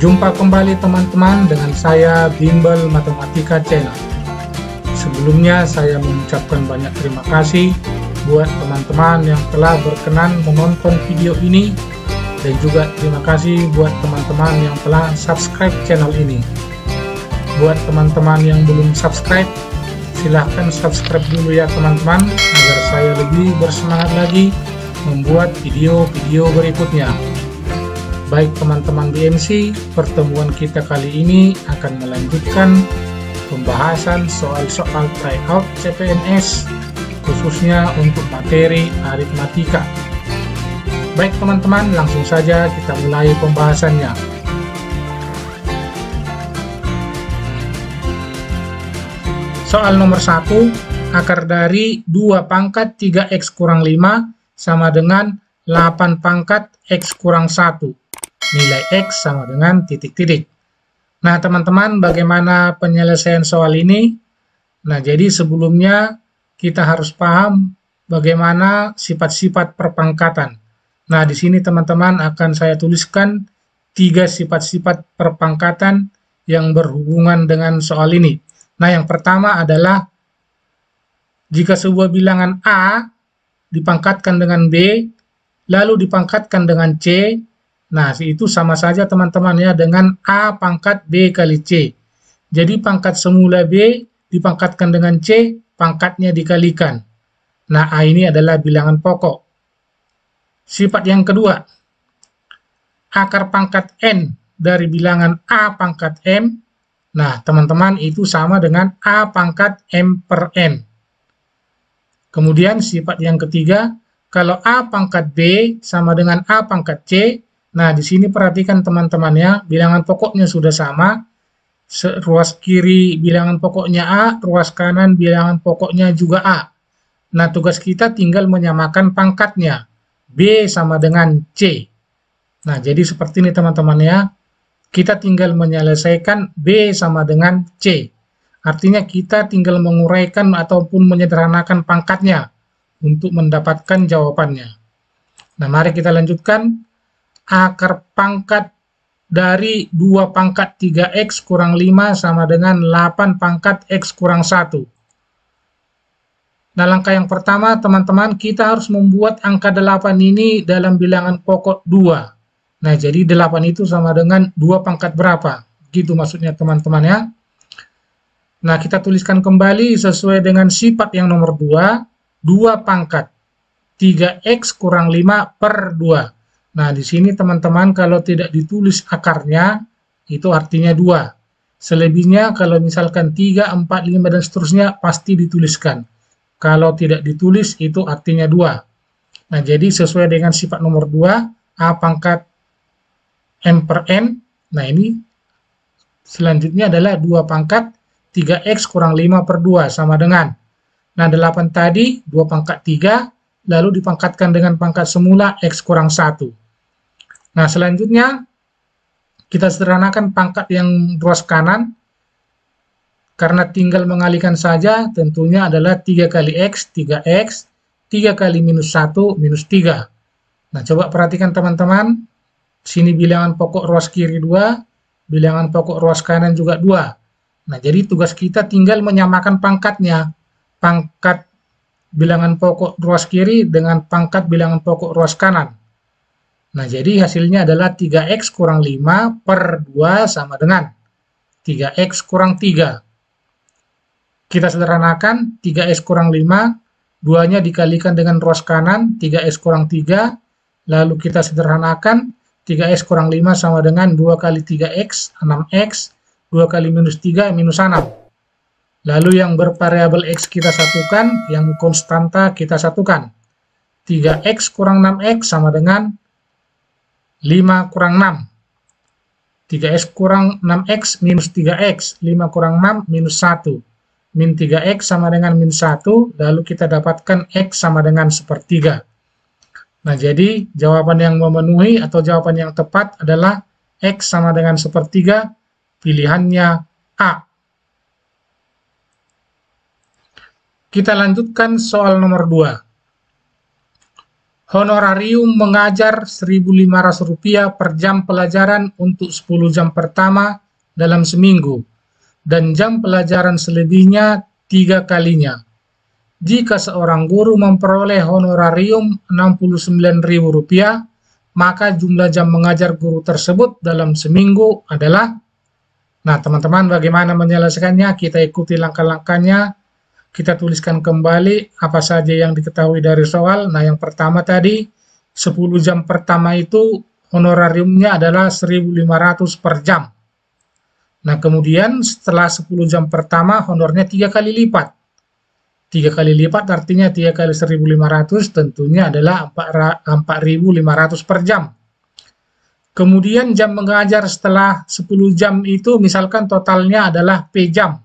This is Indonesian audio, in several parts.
Jumpa kembali teman-teman dengan saya Bimbel Matematika Channel. Sebelumnya saya mengucapkan banyak terima kasih buat teman-teman yang telah berkenan menonton video ini, dan juga terima kasih buat teman-teman yang telah subscribe channel ini. Buat teman-teman yang belum subscribe, silahkan subscribe dulu ya teman-teman, agar saya lebih bersemangat lagi membuat video-video berikutnya. Baik teman-teman BMC, pertemuan kita kali ini akan melanjutkan pembahasan soal-soal tryout CPNS, khususnya untuk materi aritmatika. Baik teman-teman, langsung saja kita mulai pembahasannya. Soal nomor 1, akar dari 2 pangkat 3x kurang 5 sama dengan 8 pangkat x kurang 1. Nilai X sama dengan titik-titik. Nah teman-teman, bagaimana penyelesaian soal ini? Nah jadi sebelumnya kita harus paham bagaimana sifat-sifat perpangkatan. Nah di sini teman-teman akan saya tuliskan 3 sifat-sifat perpangkatan yang berhubungan dengan soal ini. Nah yang pertama adalah jika sebuah bilangan A dipangkatkan dengan B, lalu dipangkatkan dengan C, nah, itu sama saja teman-teman ya dengan A pangkat B kali C. Jadi pangkat semula B dipangkatkan dengan C, pangkatnya dikalikan. Nah, A ini adalah bilangan pokok. Sifat yang kedua, akar pangkat N dari bilangan A pangkat M, nah teman-teman itu sama dengan A pangkat M per N. Kemudian sifat yang ketiga, kalau A pangkat B sama dengan A pangkat C, nah, di sini perhatikan teman-teman ya, bilangan pokoknya sudah sama. Ruas kiri bilangan pokoknya A, ruas kanan bilangan pokoknya juga A. Nah, tugas kita tinggal menyamakan pangkatnya. B sama dengan C. Nah, jadi seperti ini teman-teman ya. Kita tinggal menyelesaikan B sama dengan C. Artinya kita tinggal menguraikan ataupun menyederhanakan pangkatnya untuk mendapatkan jawabannya. Nah, mari kita lanjutkan. Akar pangkat dari 2 pangkat 3x kurang 5 sama dengan 8 pangkat x kurang 1. Nah, langkah yang pertama, teman-teman, kita harus membuat angka 8 ini dalam bilangan pokok 2. Nah, jadi 8 itu sama dengan 2 pangkat berapa? Gitu maksudnya, teman-teman ya. Nah, kita tuliskan kembali sesuai dengan sifat yang nomor 2, 2 pangkat 3x kurang 5 per 2. Nah, di sini teman-teman kalau tidak ditulis akarnya, itu artinya 2. Selebihnya kalau misalkan 3, 4, 5, dan seterusnya pasti dituliskan. Kalau tidak ditulis, itu artinya 2. Nah, jadi sesuai dengan sifat nomor 2, A pangkat M per N. Nah, ini selanjutnya adalah 2 pangkat 3x kurang 5 per 2 sama dengan. Nah, 8 tadi, 2 pangkat 3, lalu dipangkatkan dengan pangkat semula x kurang 1. Nah, selanjutnya kita sederhanakan pangkat yang ruas kanan, karena tinggal mengalihkan saja, tentunya adalah 3 kali x, 3x, 3 kali minus 1, minus 3. Nah, coba perhatikan teman-teman, sini bilangan pokok ruas kiri 2, bilangan pokok ruas kanan juga 2. Nah, jadi tugas kita tinggal menyamakan pangkatnya, pangkat bilangan pokok ruas kiri dengan pangkat bilangan pokok ruas kanan. Nah, jadi hasilnya adalah 3x kurang 5 per 2 sama dengan 3x kurang 3. Kita sederhanakan, 3x kurang 5, 2-nya dikalikan dengan ruas kanan, 3x kurang 3, lalu kita sederhanakan, 3x kurang 5 sama dengan 2 kali 3x, 6x, 2 kali minus 3, minus 6. Lalu yang bervariabel x kita satukan, yang konstanta kita satukan. 3X kurang 6X sama dengan 5 kurang 6. 3X kurang 6X minus 3X. 5 kurang 6 minus 1. Min 3X sama dengan min 1. Lalu kita dapatkan X sama dengan sepertiga. Nah, jadi jawaban yang memenuhi atau jawaban yang tepat adalah X sama dengan sepertiga. Pilihannya A. Kita lanjutkan soal nomor 2. Honorarium mengajar Rp1.500 per jam pelajaran untuk 10 jam pertama dalam seminggu, dan jam pelajaran selebihnya 3 kalinya. Jika seorang guru memperoleh honorarium Rp69.000, maka jumlah jam mengajar guru tersebut dalam seminggu adalah... Nah, teman-teman, bagaimana menyelesaikannya? Kita ikuti langkah-langkahnya. Kita tuliskan kembali apa saja yang diketahui dari soal. Nah, yang pertama tadi, 10 jam pertama itu honorariumnya adalah 1.500 per jam. Nah, kemudian setelah 10 jam pertama, honornya 3 kali lipat. 3 kali lipat artinya 3 kali 1.500 tentunya adalah 4.500 per jam. Kemudian jam mengajar setelah 10 jam itu misalkan totalnya adalah P jam.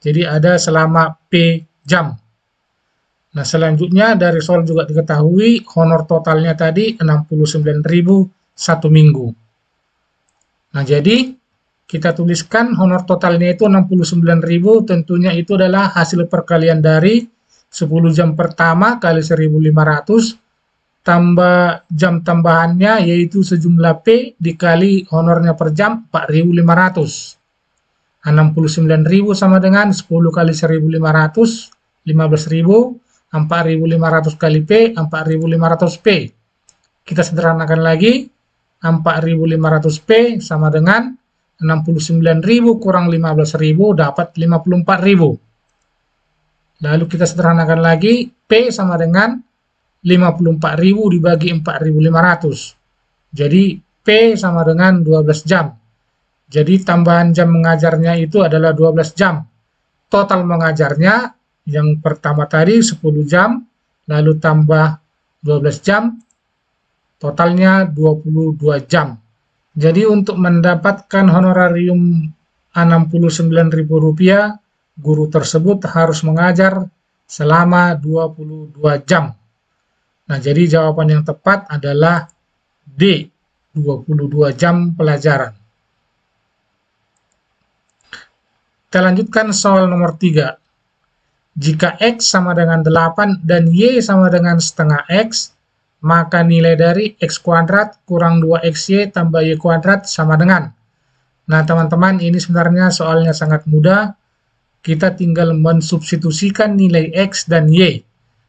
Jadi ada selama P jam. Nah, selanjutnya dari soal juga diketahui honor totalnya tadi 69.000 satu minggu. Nah, jadi kita tuliskan honor totalnya itu 69.000, tentunya itu adalah hasil perkalian dari 10 jam pertama kali 1.500 tambah jam tambahannya yaitu sejumlah P dikali honornya per jam 4.500. 69.000 sama dengan 10 kali 1.500, 15.000, 4.500 kali P, 4.500 P. Kita sederhanakan lagi, 4.500 P sama dengan 69.000 kurang 15.000 dapat 54.000. Lalu kita sederhanakan lagi, P sama dengan 54.000 dibagi 4.500. Jadi P sama dengan 12 jam. Jadi tambahan jam mengajarnya itu adalah 12 jam. Total mengajarnya yang pertama tadi 10 jam, lalu tambah 12 jam, totalnya 22 jam. Jadi untuk mendapatkan honorarium Rp69.000, guru tersebut harus mengajar selama 22 jam. Nah, jadi jawaban yang tepat adalah D, 22 jam pelajaran. Kita lanjutkan soal nomor 3. Jika X sama dengan 8 dan Y sama dengan setengah X, maka nilai dari X kuadrat kurang 2XY tambah Y kuadrat sama dengan. Nah, teman-teman, ini sebenarnya soalnya sangat mudah. Kita tinggal mensubstitusikan nilai X dan Y.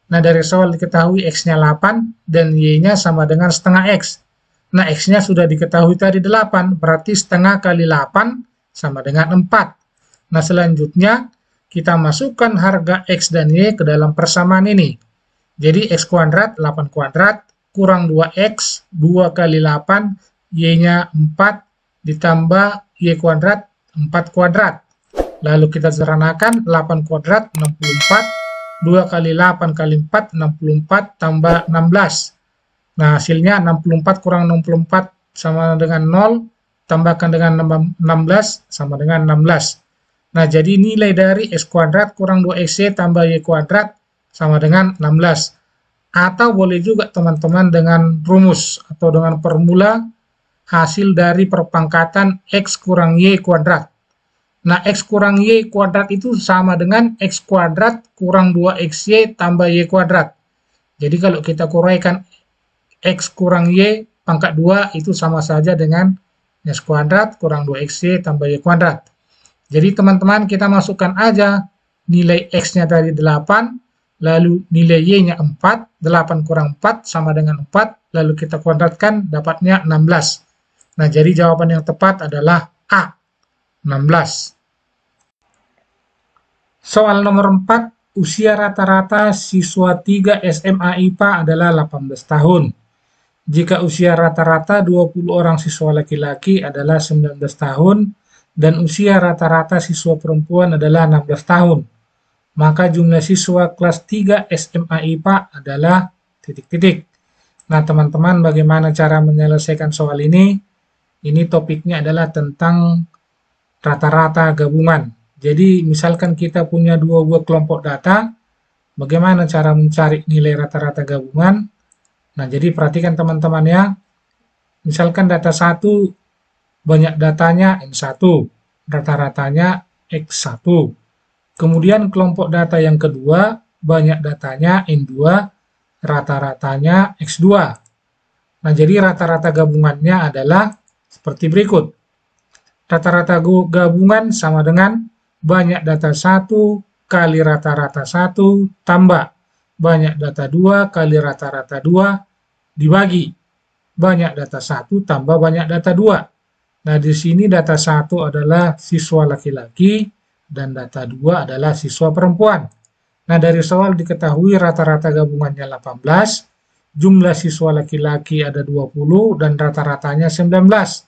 Nah, dari soal diketahui X-nya 8 dan Y-nya sama dengan setengah X. Nah, X-nya sudah diketahui tadi 8, berarti setengah kali 8 sama dengan 4. Nah, selanjutnya kita masukkan harga X dan Y ke dalam persamaan ini. Jadi X kuadrat 8 kuadrat kurang 2X, 2 kali 8, Y-nya 4, ditambah Y kuadrat 4 kuadrat. Lalu kita sederhanakan 8 kuadrat 64, 2 kali 8 kali 4, 64, tambah 16. Nah, hasilnya 64 kurang 64 sama dengan 0, tambahkan dengan 16 sama dengan 16. Nah, jadi nilai dari X kuadrat kurang 2XY tambah Y kuadrat sama dengan 16. Atau boleh juga teman-teman dengan rumus atau dengan formula hasil dari perpangkatan X kurang Y kuadrat. Nah, X kurang Y kuadrat itu sama dengan X kuadrat kurang 2XY tambah Y kuadrat. Jadi kalau kita kuraikan X kurang Y pangkat 2 itu sama saja dengan X kuadrat kurang 2XY tambah Y kuadrat. Jadi teman-teman kita masukkan aja nilai X-nya tadi 8, lalu nilai Y-nya 4, 8 kurang 4 sama dengan 4, lalu kita kuadratkan dapatnya 16. Nah, jadi jawaban yang tepat adalah A, 16. Soal nomor 4, usia rata-rata siswa 3 SMA IPA adalah 18 tahun. Jika usia rata-rata 20 orang siswa laki-laki adalah 19 tahun, dan usia rata-rata siswa perempuan adalah 16 tahun. Maka jumlah siswa kelas 3 SMA IPA adalah titik-titik. Nah, teman-teman, bagaimana cara menyelesaikan soal ini? Ini topiknya adalah tentang rata-rata gabungan. Jadi, misalkan kita punya dua buah kelompok data, bagaimana cara mencari nilai rata-rata gabungan? Nah, jadi perhatikan teman-teman ya. Misalkan data 1, banyak datanya N1, rata-ratanya X1. Kemudian kelompok data yang kedua, banyak datanya N2, rata-ratanya X2. Nah, jadi rata-rata gabungannya adalah seperti berikut. Rata-rata gabungan sama dengan banyak data 1 kali rata-rata 1 tambah banyak data 2 kali rata-rata 2 dibagi banyak data 1 tambah banyak data 2. Nah, di sini data 1 adalah siswa laki-laki dan data 2 adalah siswa perempuan. Nah, dari soal diketahui rata-rata gabungannya 18, jumlah siswa laki-laki ada 20 dan rata-ratanya 19.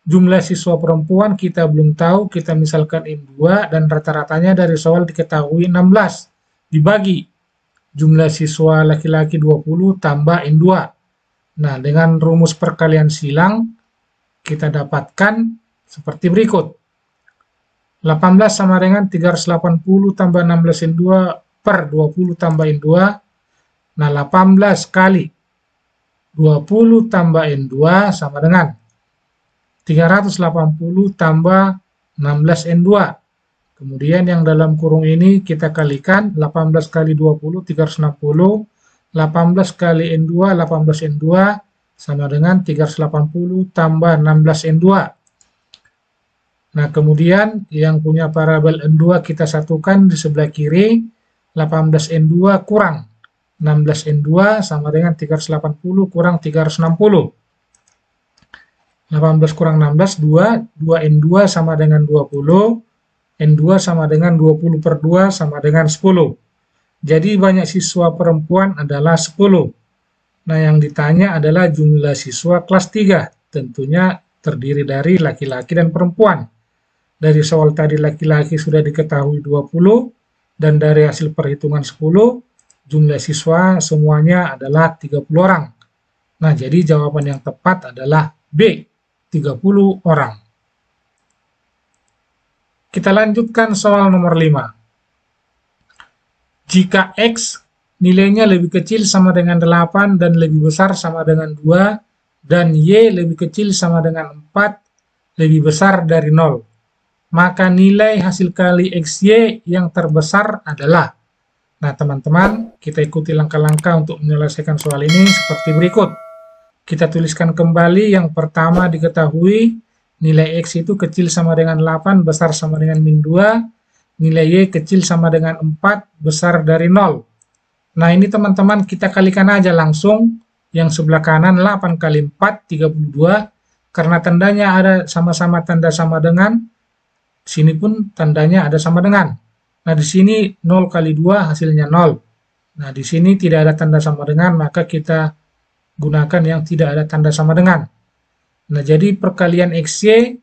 Jumlah siswa perempuan kita belum tahu, kita misalkan N2 dan rata-ratanya dari soal diketahui 16. Dibagi jumlah siswa laki-laki 20 tambah N2. Nah, dengan rumus perkalian silang kita dapatkan seperti berikut. 18 sama dengan 380 tambah 16 N2 per 20 tambah N2. Nah, 18 kali 20 tambah N2 sama dengan 380 tambah 16 N2. Kemudian yang dalam kurung ini kita kalikan 18 kali 20, 360. 18 kali N2, 18 N2 sama dengan 380 tambah 16 N2. Nah, kemudian yang punya parabel N2 kita satukan di sebelah kiri, 18 N2 kurang 16 N2 sama dengan 380 kurang 360. 18 kurang 16, 2 N2 sama dengan 20, N2 sama dengan 20 per 2 sama dengan 10. Jadi banyak siswa perempuan adalah 10. Nah, yang ditanya adalah jumlah siswa kelas 3, tentunya terdiri dari laki-laki dan perempuan. Dari soal tadi laki-laki sudah diketahui 20, dan dari hasil perhitungan 10, jumlah siswa semuanya adalah 30 orang. Nah, jadi jawaban yang tepat adalah B, 30 orang. Kita lanjutkan soal nomor 5. Jika X nilainya lebih kecil sama dengan 8 dan lebih besar sama dengan 2, dan Y lebih kecil sama dengan 4, lebih besar dari 0. Maka nilai hasil kali XY yang terbesar adalah. Nah, teman-teman, kita ikuti langkah-langkah untuk menyelesaikan soal ini seperti berikut. Kita tuliskan kembali, yang pertama diketahui nilai X itu kecil sama dengan 8, besar sama dengan min 2, nilai Y kecil sama dengan 4, besar dari 0. Nah, ini teman-teman kita kalikan aja langsung, yang sebelah kanan 8 kali 4, 32, karena tandanya ada sama-sama tanda sama dengan, sini pun tandanya ada sama dengan. Nah, di sini 0 kali 2 hasilnya 0. Nah, di sini tidak ada tanda sama dengan, maka kita gunakan yang tidak ada tanda sama dengan. Nah, jadi perkalian XY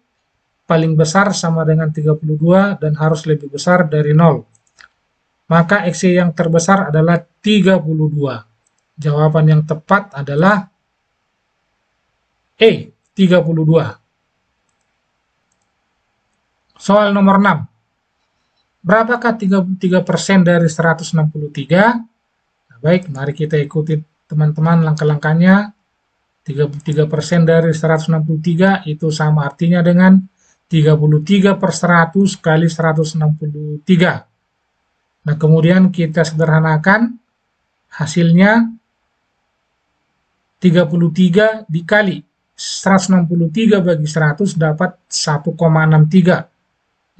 paling besar sama dengan 32 dan harus lebih besar dari 0. Maka XY yang terbesar adalah 32. Jawaban yang tepat adalah E, 32. Soal nomor 6. Berapakah 33% dari 163? Nah, baik, mari kita ikuti teman-teman langkah-langkahnya. 33% dari 163 itu sama artinya dengan 33 per 100 kali 163. Nah, kemudian kita sederhanakan hasilnya 33 dikali 163 bagi 100 dapat 1,63.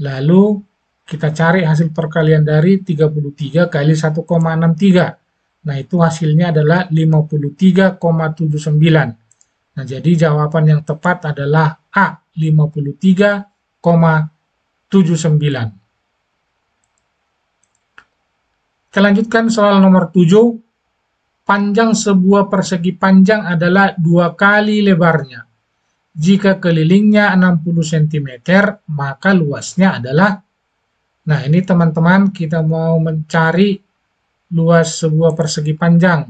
Lalu kita cari hasil perkalian dari 33 kali 1,63. Nah, itu hasilnya adalah 53,79. Nah, jadi jawaban yang tepat adalah A, 53,79. Kita lanjutkan soal nomor 7. Panjang sebuah persegi panjang adalah 2 kali lebarnya. Jika kelilingnya 60 cm, maka luasnya adalah. Nah, ini teman-teman kita mau mencari luas sebuah persegi panjang.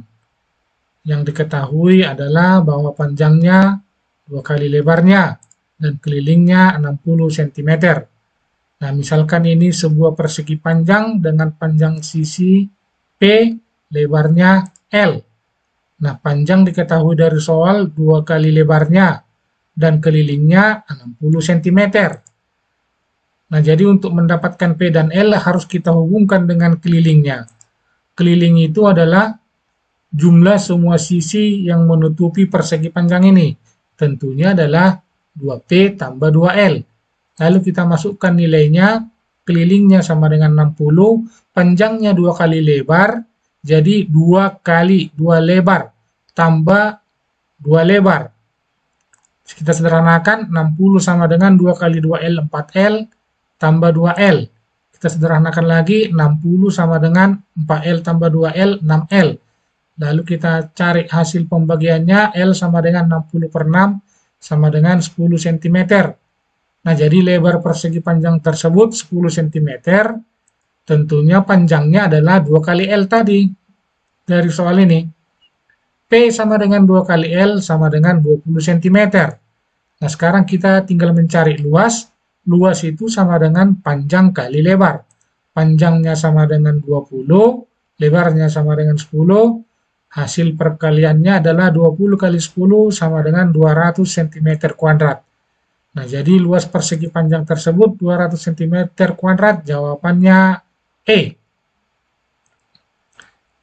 yang diketahui adalah bahwa panjangnya 2 kali lebarnya dan kelilingnya 60 cm. Nah, misalkan ini sebuah persegi panjang dengan panjang sisi P, lebarnya L. Nah, panjang diketahui dari soal 2 kali lebarnya dan kelilingnya 60 cm. Nah, jadi untuk mendapatkan P dan L harus kita hubungkan dengan kelilingnya. Keliling itu adalah jumlah semua sisi yang menutupi persegi panjang ini. Tentunya adalah 2P tambah 2L. Lalu kita masukkan nilainya, kelilingnya sama dengan 60, panjangnya 2 kali lebar, jadi 2 kali 2 lebar tambah 2 lebar. Kita sederhanakan, 60 sama dengan 2 kali 2L, 4L, tambah 2L. Kita sederhanakan lagi, 60 sama dengan 4L tambah 2L, 6L. Lalu kita cari hasil pembagiannya, L sama dengan 60 per 6, sama dengan 10 cm. Nah, jadi lebar persegi panjang tersebut 10 cm, tentunya panjangnya adalah 2 kali L tadi, dari soal ini. P sama dengan 2 kali L sama dengan 20 cm. Nah, sekarang kita tinggal mencari luas. Luas itu sama dengan panjang kali lebar. Panjangnya sama dengan 20, lebarnya sama dengan 10, hasil perkaliannya adalah 20 kali 10 sama dengan 200 cm kuadrat. Nah, jadi luas persegi panjang tersebut 200 cm kuadrat, jawabannya E.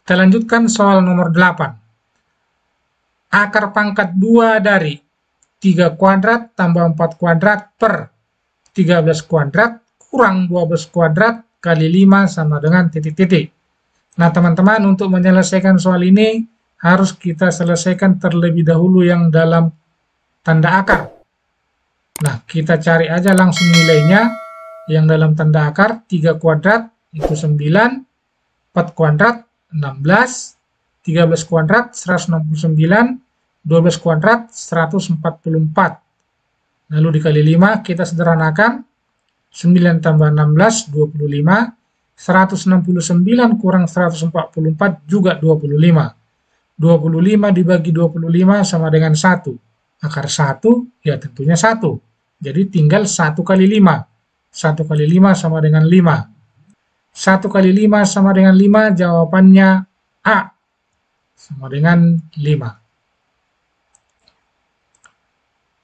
Kita lanjutkan soal nomor 8. Akar pangkat 2 dari 3 kuadrat tambah 4 kuadrat per 13 kuadrat kurang 12 kuadrat kali 5 sama dengan titik-titik. Nah, teman-teman, untuk menyelesaikan soal ini harus kita selesaikan terlebih dahulu yang dalam tanda akar. Nah, kita cari aja langsung nilainya. Yang dalam tanda akar, 3 kuadrat itu 9, 4 kuadrat 16, 13 kuadrat 169, 12 kuadrat 144. Lalu dikali 5, kita sederhanakan, 9 tambah 16, 25, 169 kurang 144 juga 25. 25 dibagi 25 sama dengan 1. Akar 1, ya tentunya 1. Jadi tinggal 1 kali 5. 1 kali 5 sama dengan 5. 1 kali 5 sama dengan 5, jawabannya A. Sama dengan 5.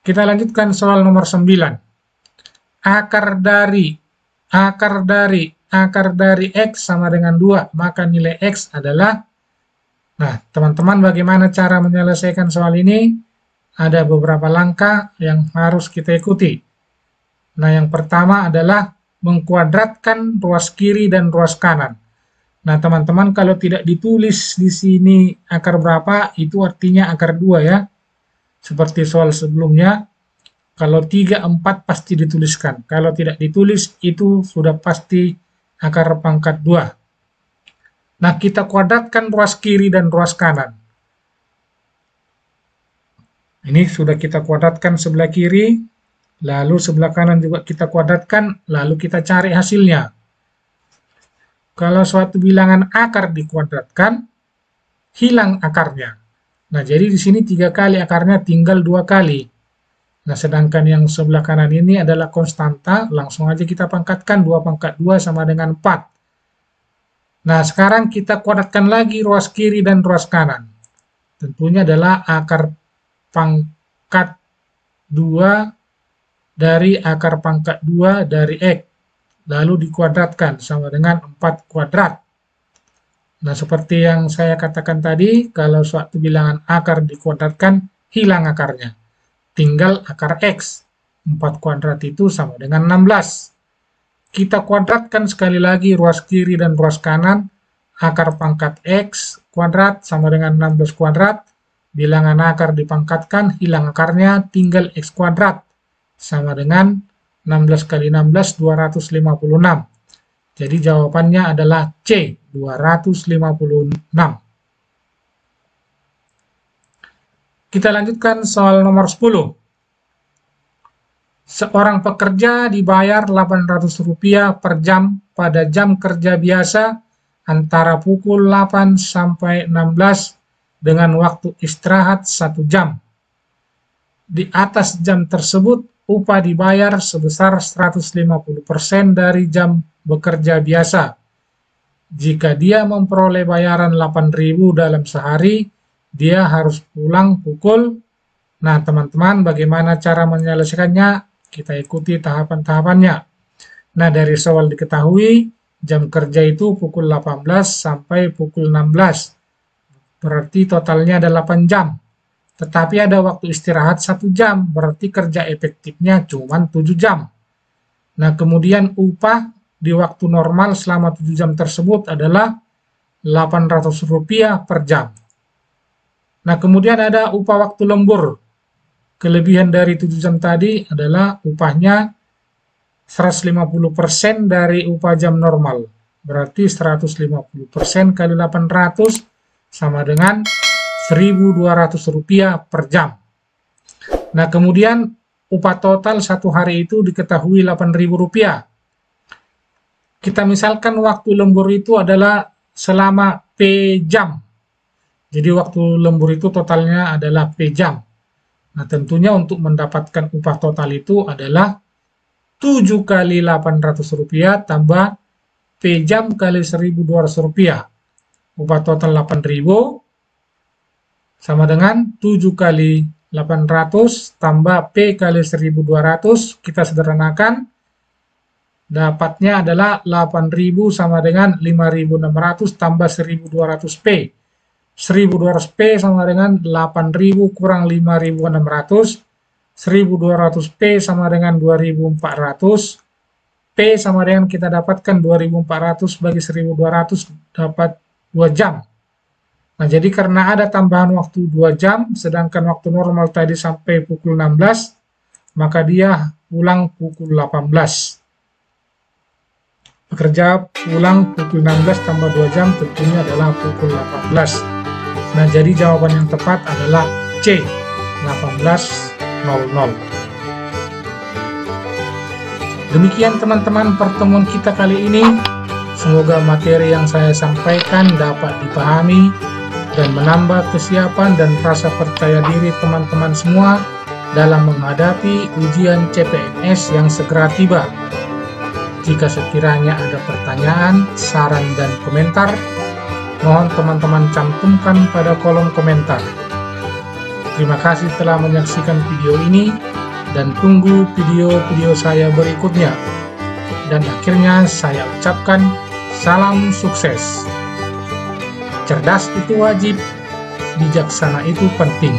Kita lanjutkan soal nomor 9. Akar dari X sama dengan 2, maka nilai X adalah, nah teman-teman, bagaimana cara menyelesaikan soal ini? Ada beberapa langkah yang harus kita ikuti. Nah, yang pertama adalah mengkuadratkan ruas kiri dan ruas kanan. Nah, teman-teman, kalau tidak ditulis di sini akar berapa, itu artinya akar 2 ya. Seperti soal sebelumnya, kalau 3, 4 pasti dituliskan. Kalau tidak ditulis, itu sudah pasti akar pangkat 2. Nah, kita kuadratkan ruas kiri dan ruas kanan. Ini sudah kita kuadratkan sebelah kiri, lalu sebelah kanan juga kita kuadratkan, lalu kita cari hasilnya. Kalau suatu bilangan akar dikuadratkan, hilang akarnya. Nah, jadi di sini 3 kali akarnya, tinggal 2 kali. Nah, sedangkan yang sebelah kanan ini adalah konstanta, langsung aja kita pangkatkan, 2 pangkat 2 sama dengan 4. Nah, sekarang kita kuadratkan lagi ruas kiri dan ruas kanan. Tentunya adalah akar pangkat 2 dari akar pangkat 2 dari X. Lalu dikuadratkan sama dengan 4 kuadrat. Nah, seperti yang saya katakan tadi, kalau suatu bilangan akar dikuadratkan, hilang akarnya. Tinggal akar X. 4 kuadrat itu sama dengan 16. Kita kuadratkan sekali lagi ruas kiri dan ruas kanan. Akar pangkat X kuadrat sama dengan 16 kuadrat. Bilangan akar dipangkatkan, hilang akarnya, tinggal X kuadrat. Sama dengan 16 kali 16, 256. Jadi jawabannya adalah C, 256. Kita lanjutkan soal nomor 10. Seorang pekerja dibayar Rp800 per jam pada jam kerja biasa antara pukul 8 sampai 16 dengan waktu istirahat 1 jam. Di atas jam tersebut, upah dibayar sebesar 150% dari jam bekerja biasa. Jika dia memperoleh bayaran 8.000 dalam sehari, dia harus pulang pukul. Nah, teman-teman, bagaimana cara menyelesaikannya? Kita ikuti tahapan-tahapannya. Nah, dari soal diketahui, jam kerja itu pukul 18 sampai pukul 16. Berarti totalnya ada 8 jam. Tetapi ada waktu istirahat 1 jam, berarti kerja efektifnya cuma 7 jam. Nah, kemudian upah di waktu normal selama 7 jam tersebut adalah Rp800 per jam. Nah, kemudian ada upah waktu lembur. Kelebihan dari 7 jam tadi adalah upahnya 150% dari upah jam normal. Berarti 150% kali 800 sama dengan Rp1.200 per jam. Nah, kemudian upah total satu hari itu diketahui Rp8.000. Kita misalkan waktu lembur itu adalah selama P jam. Jadi waktu lembur itu totalnya adalah P jam. Nah, tentunya untuk mendapatkan upah total itu adalah 7 kali Rp800 tambah P jam kali Rp1.200. Upah total 8.000 sama dengan 7 kali 800 tambah P kali 1.200, kita sederhanakan, dapatnya adalah 8.000 sama dengan 5.600 tambah 1.200 P. 1.200 P sama dengan 8.000 kurang 5.600, 1.200 P sama dengan 2.400, P sama dengan kita dapatkan 2.400 bagi 1.200 dapat 2 jam. Nah, jadi karena ada tambahan waktu 2 jam, sedangkan waktu normal tadi sampai pukul 16, maka dia pulang pukul 18. Pekerja pulang pukul 16 tambah 2 jam tentunya adalah pukul 18. Nah, jadi jawaban yang tepat adalah C, 18.00. Demikian teman-teman pertemuan kita kali ini. Semoga materi yang saya sampaikan dapat dipahami dan menambah kesiapan dan rasa percaya diri teman-teman semua dalam menghadapi ujian CPNS yang segera tiba. Jika sekiranya ada pertanyaan, saran, dan komentar, mohon teman-teman cantumkan pada kolom komentar. Terima kasih telah menyaksikan video ini, dan tunggu video-video saya berikutnya. Dan akhirnya saya ucapkan salam sukses. Cerdas itu wajib, bijaksana itu penting.